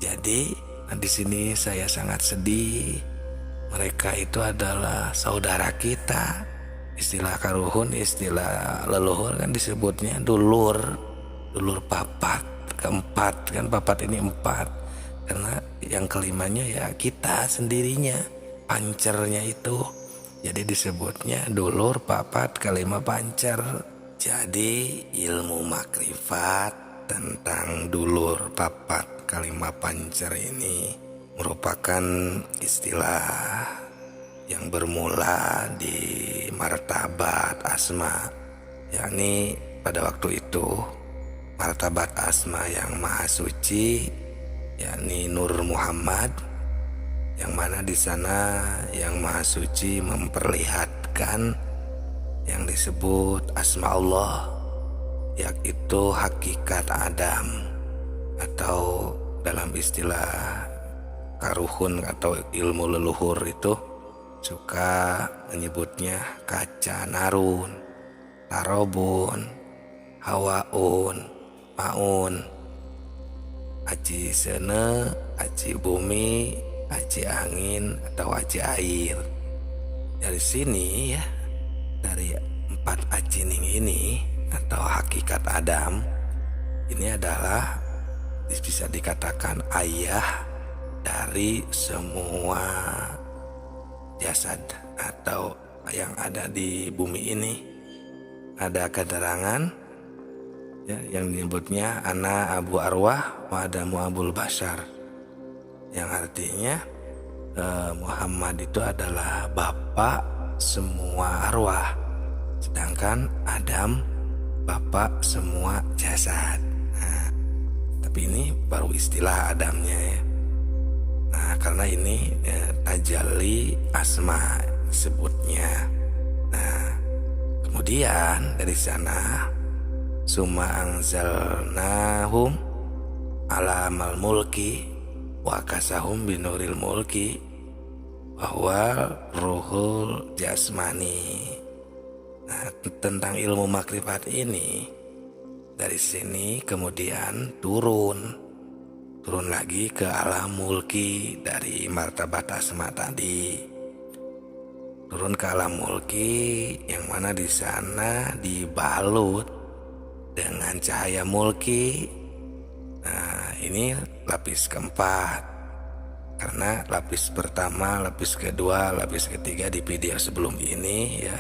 Jadi di sini saya sangat sedih. Mereka itu adalah saudara kita. Istilah karuhun, istilah leluhur kan disebutnya dulur, dulur papat, keempat kan, papat ini empat. Karena yang kelimanya ya kita sendirinya, pancernya itu. Jadi disebutnya dulur papat kelima pancer. Jadi ilmu makrifat tentang dulur papat kelima pancer ini merupakan istilah yang bermula di martabat asma, yakni pada waktu itu martabat asma yang maha suci, yakni Nur Muhammad, yang mana di sana yang maha suci memperlihatkan yang disebut asma Allah, yaitu hakikat Adam, atau dalam istilah karuhun atau ilmu leluhur itu suka menyebutnya kaca narun, tarobun, hawaun, maun, aci sene, aci bumi, aci angin, atau aci air. Dari sini ya, dari empat acining ini atau hakikat Adam ini adalah bisa dikatakan ayah dari semua jasad atau yang ada di bumi ini. Ada keterangan ya, yang disebutnya ana abu arwah wa adamu abul bashar, yang artinya Muhammad itu adalah bapak semua arwah, sedangkan Adam bapak semua jasad. Nah, tapi ini baru istilah Adamnya ya. Nah, karena ini tajalli asma sebutnya. Nah, kemudian dari sana summa anzalnahum alamal mulki wa kasahum binuril mulki bahwa ruhul jasmani. Nah, tentang ilmu makrifat ini dari sini kemudian turun lagi ke alam mulki dari martabat asma tadi. Turun ke alam mulki yang mana di sana dibalut dengan cahaya mulki. Nah, ini lapis keempat. Karena lapis pertama, lapis kedua, lapis ketiga di video sebelum ini ya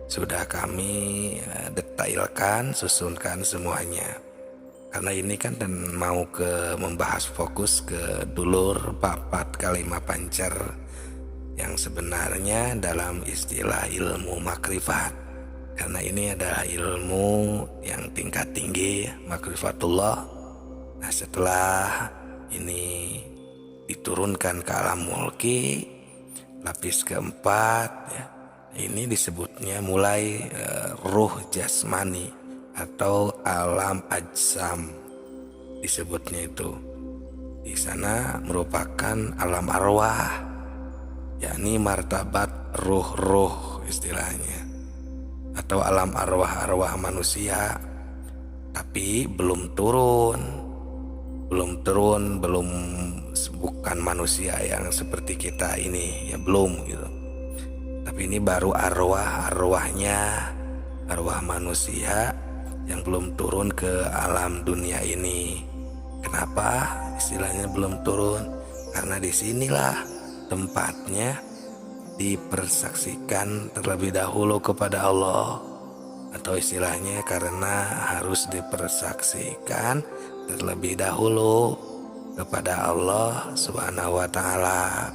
sudah kami detailkan, susunkan semuanya. Karena ini kan dan mau membahas fokus ke dulur papat kalima pancer yang sebenarnya dalam istilah ilmu makrifat. Karena ini adalah ilmu yang tingkat tinggi, makrifatullah. Nah, setelah ini diturunkan ke alam mulki lapis keempat ya, ini disebutnya mulai ruh jasmani atau alam ajsam disebutnya itu. Di sana merupakan alam arwah, yakni martabat ruh-ruh istilahnya, atau alam arwah-arwah manusia, tapi belum bukan manusia yang seperti kita ini ya, belum gitu. Tapi ini baru arwahnya, arwah manusia yang belum turun ke alam dunia ini. Kenapa istilahnya belum turun? Karena disinilah tempatnya dipersaksikan terlebih dahulu kepada Allah, atau istilahnya karena harus dipersaksikan terlebih dahulu kepada Allah Subhanahu wa ta'ala.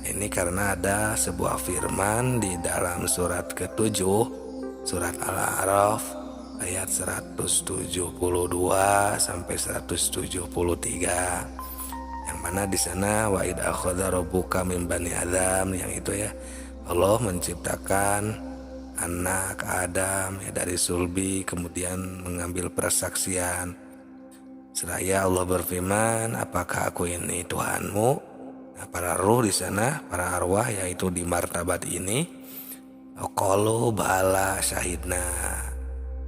Ini karena ada sebuah firman di dalam surat ke-7, surat Al-A'raf ayat 172 sampai 173, yang mana di sana wa id akhadha rabbuka min bani Adam, yang itu ya Allah menciptakan anak Adam ya dari sulbi, kemudian mengambil persaksian. Seraya Allah berfirman, apakah aku ini Tuhanmu? Nah, para ruh di sana, para arwah yaitu di martabat ini, qalu bala syahidna,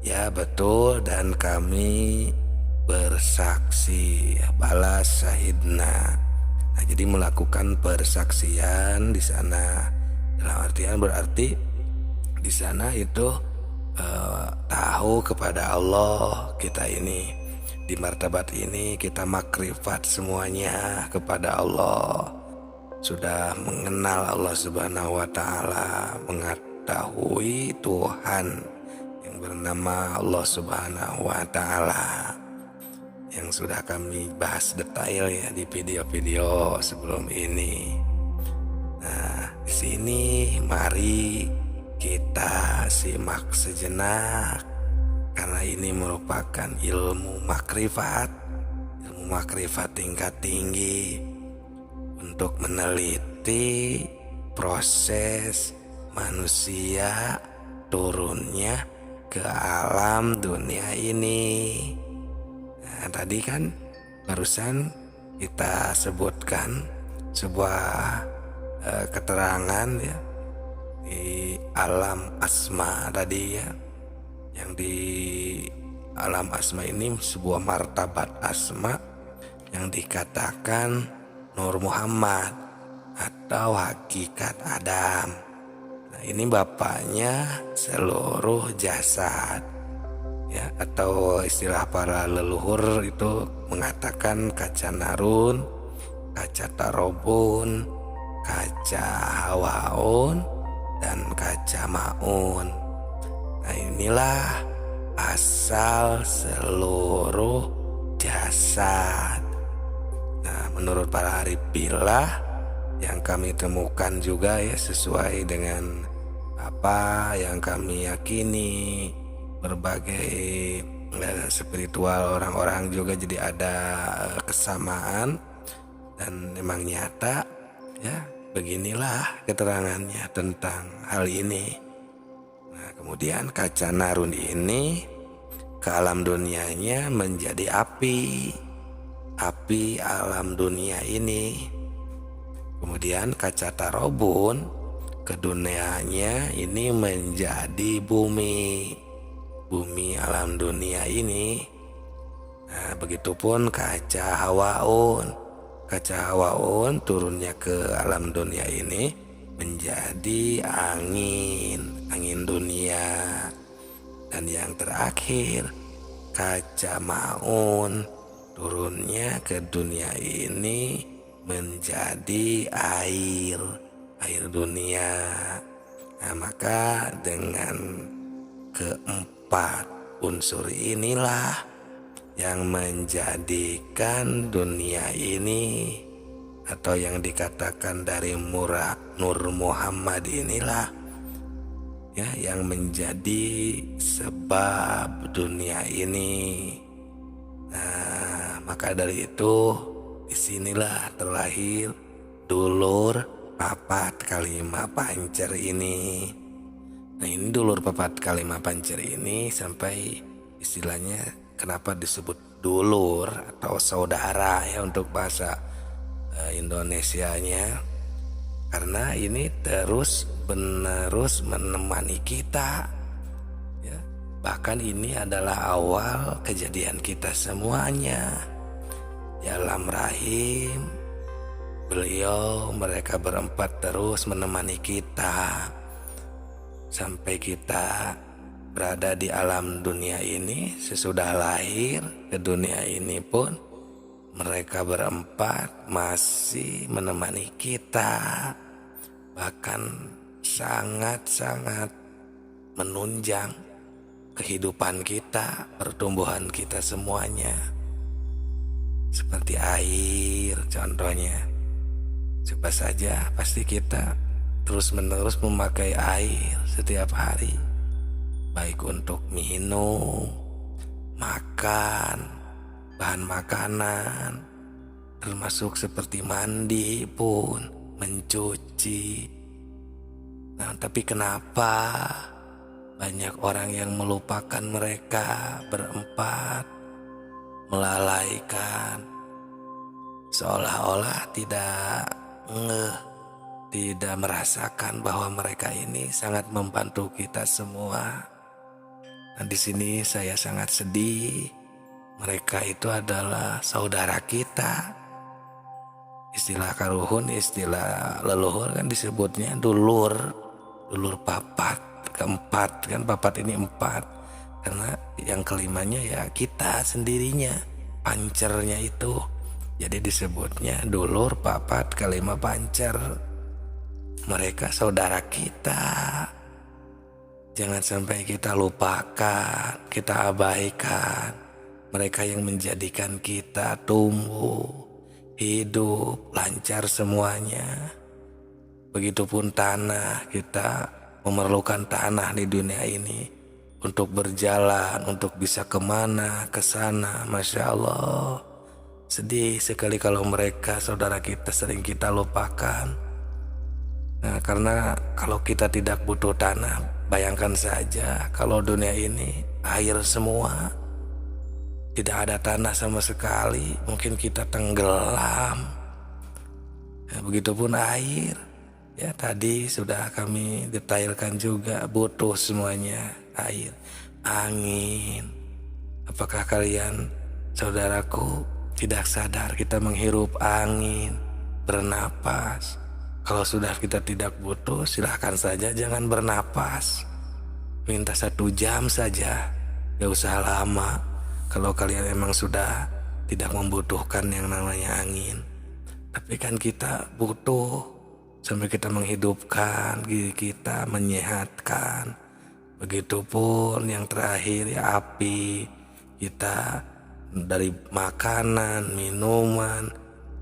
ya betul dan kami bersaksi, balas syahidna. Nah, jadi melakukan persaksian di sana dalam artian berarti di sana itu tahu kepada Allah kita ini di martabat ini kita makrifat semuanya kepada Allah, sudah mengenal Allah Subhanahu wa taala, mengetahui Tuhan yang bernama Allah Subhanahu wa taala yang sudah kami bahas detail ya di video-video sebelum ini. Nah, di sini mari kita simak sejenak karena ini merupakan ilmu makrifat tingkat tinggi untuk meneliti proses manusia turunnya ke alam dunia ini. Nah, tadi kan barusan kita sebutkan sebuah keterangan ya di alam asma tadi ya, yang di alam asma ini sebuah martabat asma yang dikatakan Nur Muhammad atau hakikat Adam. Nah, ini bapaknya seluruh jasad ya, atau istilah para leluhur itu mengatakan kaca narun, kaca tarobun, kaca hawaun, dan kaca maun. Nah, inilah asal seluruh jasad. Nah, menurut para arif billah yang kami temukan juga ya, sesuai dengan apa yang kami yakini, berbagai spiritual orang-orang juga jadi ada kesamaan dan memang nyata ya. Beginilah keterangannya tentang hal ini. Nah, kemudian kaca narun ini ke alam dunianya menjadi api alam dunia ini. Kemudian kaca tarobun ke dunianya ini menjadi bumi alam dunia ini. Nah, begitupun kaca hawaun turunnya ke alam dunia ini menjadi angin dunia. Dan yang terakhir kaca maun turunnya ke dunia ini menjadi air dunia. Nah, maka dengan keempat unsur inilah yang menjadikan dunia ini atau yang dikatakan dari Nur Muhammad inilah ya yang menjadi sebab dunia ini. Nah, maka dari itu disinilah terlahir dulur papat kalima pancer ini. Nah, ini dulur papat kalima pancer ini sampai istilahnya kenapa disebut dulur atau saudara ya untuk bahasa Indonesianya, karena ini terus menerus menemani kita ya. Bahkan ini adalah awal kejadian kita semuanya. Di alam rahim mereka berempat terus menemani kita sampai kita berada di alam dunia ini. Sesudah lahir ke dunia ini pun mereka berempat masih menemani kita, bahkan sangat-sangat menunjang kehidupan kita, pertumbuhan kita semuanya. Seperti air contohnya, coba saja pasti kita terus-menerus memakai air setiap hari, baik untuk minum, makan, bahan makanan, termasuk seperti mandi pun, mencuci. Nah, tapi kenapa banyak orang yang melupakan mereka berempat, melalaikan, seolah-olah tidak merasakan bahwa mereka ini sangat membantu kita semua. Nah, di sini saya sangat sedih mereka itu adalah saudara kita. Istilah karuhun, istilah leluhur kan disebutnya dulur papat, keempat kan, papat ini empat, karena yang kelimanya ya kita sendirinya, pancernya itu, jadi disebutnya dulur papat kelima pancer. Mereka saudara kita, jangan sampai kita lupakan, kita abaikan mereka yang menjadikan kita tumbuh, hidup, lancar semuanya. Begitupun tanah, kita memerlukan tanah di dunia ini untuk berjalan, untuk bisa kemana, ke sana. Masya Allah, sedih sekali kalau mereka saudara kita sering kita lupakan. Nah, karena kalau kita tidak butuh tanah, bayangkan saja kalau dunia ini air semua, tidak ada tanah sama sekali, mungkin kita tenggelam. Ya, begitupun air. Ya, tadi sudah kami detailkan juga, butuh semuanya air, angin. Apakah kalian, saudaraku, tidak sadar kita menghirup angin, bernapas? Kalau sudah kita tidak butuh, silahkan saja jangan bernapas. Minta 1 jam saja, gak usah lama. Kalau kalian emang sudah tidak membutuhkan yang namanya angin. Tapi kan kita butuh, sampai kita menghidupkan diri kita, menyehatkan. Begitupun yang terakhir ya api. Kita dari makanan, minuman,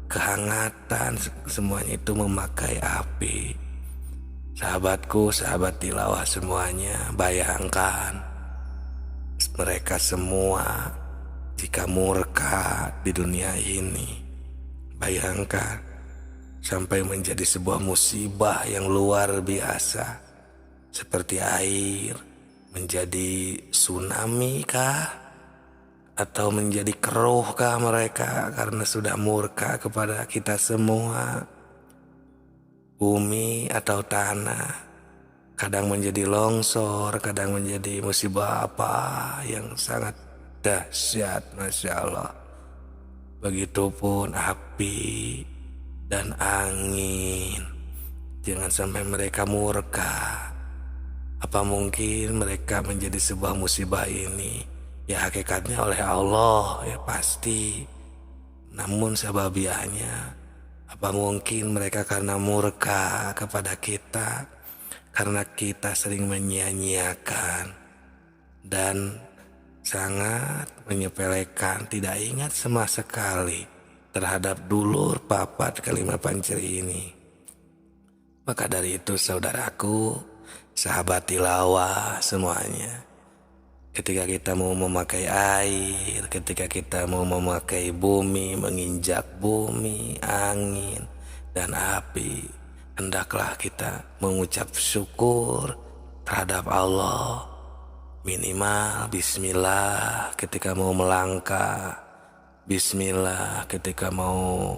kehangatan, semuanya itu memakai api. Sahabatku, sahabat tilawah semuanya, bayangkan mereka semua jika murka di dunia ini. Bayangkan sampai menjadi sebuah musibah yang luar biasa, seperti air menjadi tsunami kah? Atau menjadi keruh kah mereka karena sudah murka kepada kita semua? Bumi atau tanah kadang menjadi longsor, kadang menjadi musibah apa yang sangat dahsyat, Masya Allah. Begitupun api dan angin, jangan sampai mereka murka. Apa mungkin mereka menjadi sebuah musibah ini? Ya hakikatnya oleh Allah, ya pasti. Namun sababiahnya, apa mungkin mereka karena murka kepada kita, karena kita sering menyia-nyiakan dan sangat menyepelekan, tidak ingat sama sekali terhadap dulur papat kelima pancer ini. Maka dari itu saudaraku, sahabat tilawah semuanya, ketika kita mau memakai air, ketika kita mau memakai bumi, menginjak bumi, angin, dan api, hendaklah kita mengucap syukur terhadap Allah. Minimal bismillah ketika mau melangkah, bismillah ketika mau,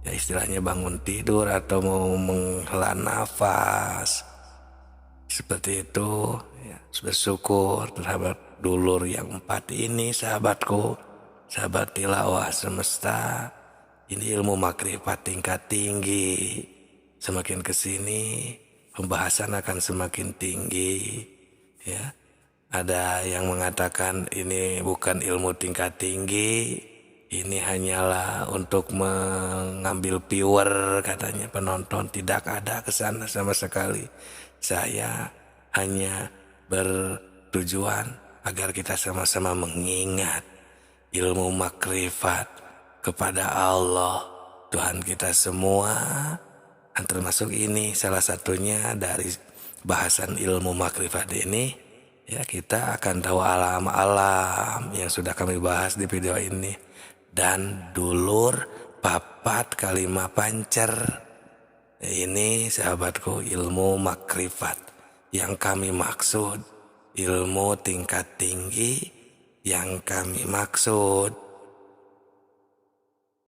ya istilahnya bangun tidur atau mau menghela nafas. Seperti itu ya, bersyukur terhadap dulur yang 4 ini, sahabatku, sahabat tilawah semesta. Ini ilmu makrifat tingkat tinggi. Semakin kesini pembahasan akan semakin tinggi. Ya, ada yang mengatakan ini bukan ilmu tingkat tinggi, ini hanyalah untuk mengambil viewer, katanya penonton. Tidak ada kesana sama sekali. Saya hanya bertujuan agar kita sama-sama mengingat ilmu makrifat kepada Allah, Tuhan kita semua. Dan termasuk ini salah satunya dari bahasan ilmu makrifat ini. Ya, kita akan tahu alam-alam yang sudah kami bahas di video ini. Dan dulur papat kalima pancer. Ini sahabatku ilmu makrifat yang kami maksud, ilmu tingkat tinggi yang kami maksud.